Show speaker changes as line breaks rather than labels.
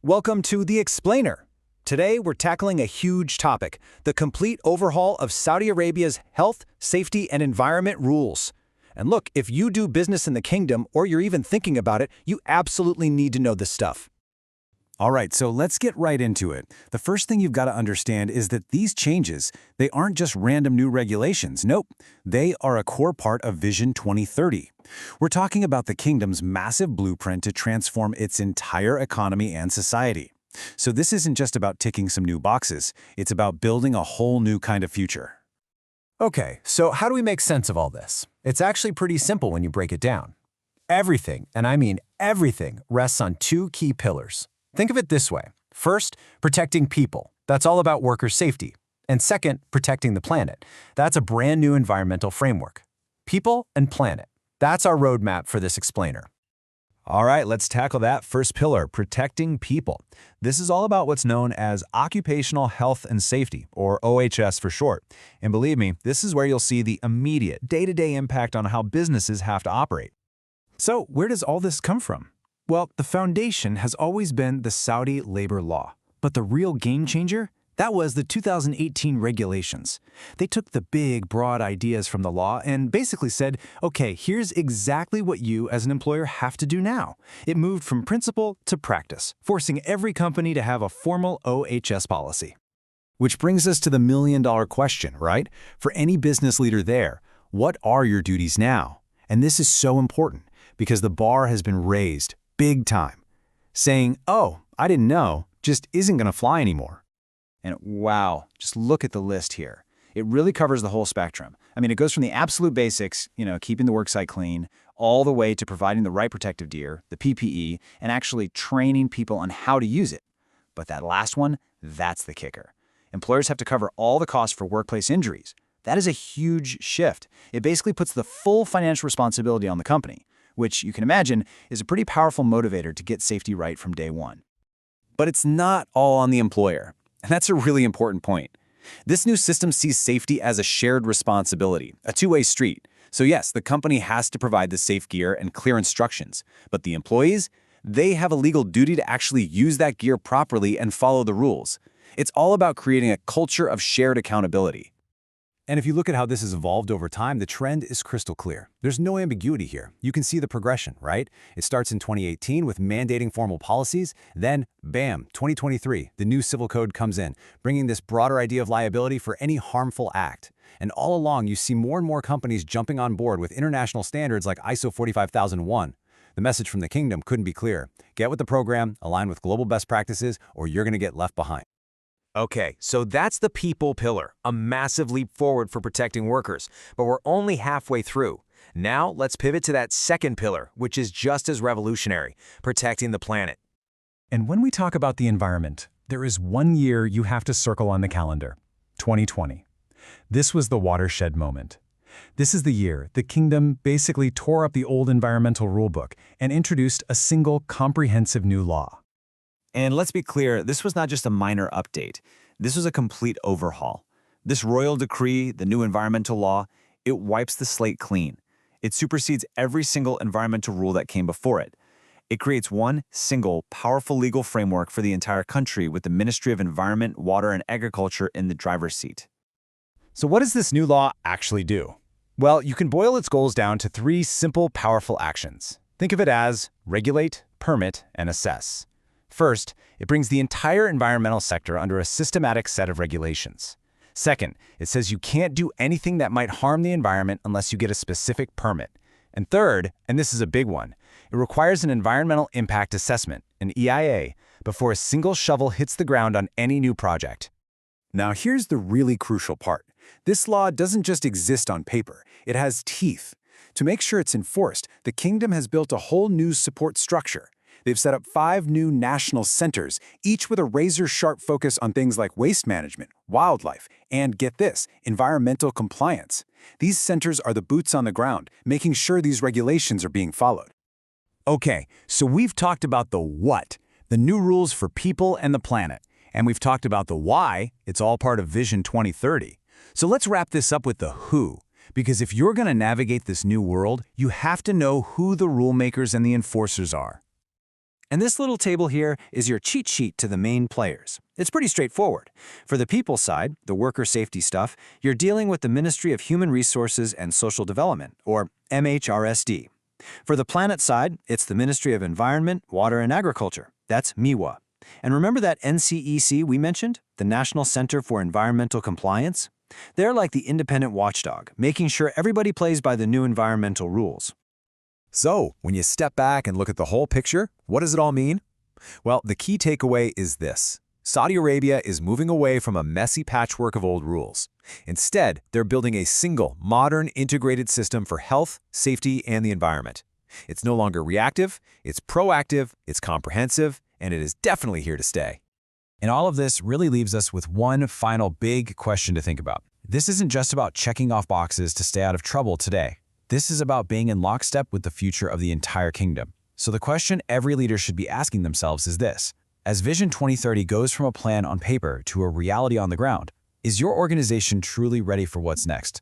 Welcome to The Explainer. Today we're tackling a huge topic, the complete overhaul of Saudi Arabia's health, safety, and environment rules. And look, if you do business in the kingdom or you're even thinking about it, you absolutely need to know this stuff.
All right, so let's get right into it. The first thing you've got to understand is that these changes, they aren't just random new regulations. Nope, they are a core part of Vision 2030. We're talking about the kingdom's massive blueprint to transform its entire economy and society. So this isn't just about ticking some new boxes. It's about building a whole new kind of future.
Okay, so how do we make sense of all this? It's actually pretty simple when you break it down. Everything, and I mean everything, rests on two key pillars. Think of it this way. First, protecting people. That's all about worker safety. And second, protecting the planet. That's a brand new environmental framework. People and planet. That's our roadmap for this explainer.
All right, let's tackle that first pillar, protecting people. This is all about what's known as Occupational Health and Safety, or OHS for short. And believe me, this is where you'll see the immediate day-to-day impact on how businesses have to operate.
So where does all this come from? Well, the foundation has always been the Saudi labor law. But the real game changer? That was the 2018 regulations. They took the big, broad ideas from the law and basically said, okay, here's exactly what you as an employer have to do now. It moved from principle to practice, forcing every company to have a formal OHS policy.
Which brings us to the million-dollar question, right? For any business leader there, what are your duties now? And this is so important because the bar has been raised big time. Saying, oh, I didn't know, just isn't going to fly anymore.
And wow, just look at the list here. It really covers the whole spectrum. I mean, it goes from the absolute basics, keeping the worksite clean, all the way to providing the right protective gear, the PPE, and actually training people on how to use it. But that last one, that's the kicker. Employers have to cover all the costs for workplace injuries. That is a huge shift. It basically puts the full financial responsibility on the company, which you can imagine is a pretty powerful motivator to get safety right from day one.
But it's not all on the employer. And that's a really important point. This new system sees safety as a shared responsibility, a two-way street. So yes, the company has to provide the safe gear and clear instructions. But the employees, they have a legal duty to actually use that gear properly and follow the rules. It's all about creating a culture of shared accountability.
And if you look at how this has evolved over time, the trend is crystal clear. There's no ambiguity here. You can see the progression, right? It starts in 2018 with mandating formal policies. Then, bam, 2023, the new civil code comes in, bringing this broader idea of liability for any harmful act. And all along, you see more and more companies jumping on board with international standards like ISO 45001. The message from the kingdom couldn't be clearer. Get with the program, align with global best practices, or you're going to get left behind.
Okay, so that's the people pillar, a massive leap forward for protecting workers, but we're only halfway through. Now let's pivot to that second pillar, which is just as revolutionary, protecting the planet.
And when we talk about the environment, there is one year you have to circle on the calendar, 2020. This was the watershed moment. This is the year the kingdom basically tore up the old environmental rulebook and introduced a single comprehensive new law.
And let's be clear, this was not just a minor update. This was a complete overhaul. This royal decree, the new environmental law, it wipes the slate clean. It supersedes every single environmental rule that came before it. It creates one single, powerful legal framework for the entire country with the Ministry of Environment, Water, and Agriculture in the driver's seat.
So what does this new law actually do? Well, you can boil its goals down to three simple, powerful actions. Think of it as regulate, permit, and assess. First, it brings the entire environmental sector under a systematic set of regulations. Second, it says you can't do anything that might harm the environment unless you get a specific permit. And third, and this is a big one, it requires an environmental impact assessment, an EIA, before a single shovel hits the ground on any new project.
Now here's the really crucial part. This law doesn't just exist on paper, it has teeth. To make sure it's enforced, the kingdom has built a whole new support structure. They've set up 5 new national centers, each with a razor-sharp focus on things like waste management, wildlife, and get this, environmental compliance. These centers are the boots on the ground, making sure these regulations are being followed.
Okay, so we've talked about the what, the new rules for people and the planet. And we've talked about the why, it's all part of Vision 2030. So let's wrap this up with the who. Because if you're going to navigate this new world, you have to know who the rule makers and the enforcers are.
And this little table here is your cheat sheet to the main players. It's pretty straightforward. For the people side, the worker safety stuff, you're dealing with the Ministry of Human Resources and Social Development, or MHRSD. For the planet side, it's the Ministry of Environment, Water and Agriculture. That's MEWA. And remember that NCEC we mentioned, the National Center for Environmental Compliance? They're like the independent watchdog, making sure everybody plays by the new environmental rules.
So, when you step back and look at the whole picture, what does it all mean? Well, the key takeaway is this. Saudi Arabia is moving away from a messy patchwork of old rules. Instead, they're building a single, modern, integrated system for health, safety, and the environment. It's no longer reactive, it's proactive, it's comprehensive, and it is definitely here to stay.
And all of this really leaves us with one final big question to think about. This isn't just about checking off boxes to stay out of trouble today. This is about being in lockstep with the future of the entire kingdom. So the question every leader should be asking themselves is this. As Vision 2030 goes from a plan on paper to a reality on the ground, is your organization truly ready for what's next?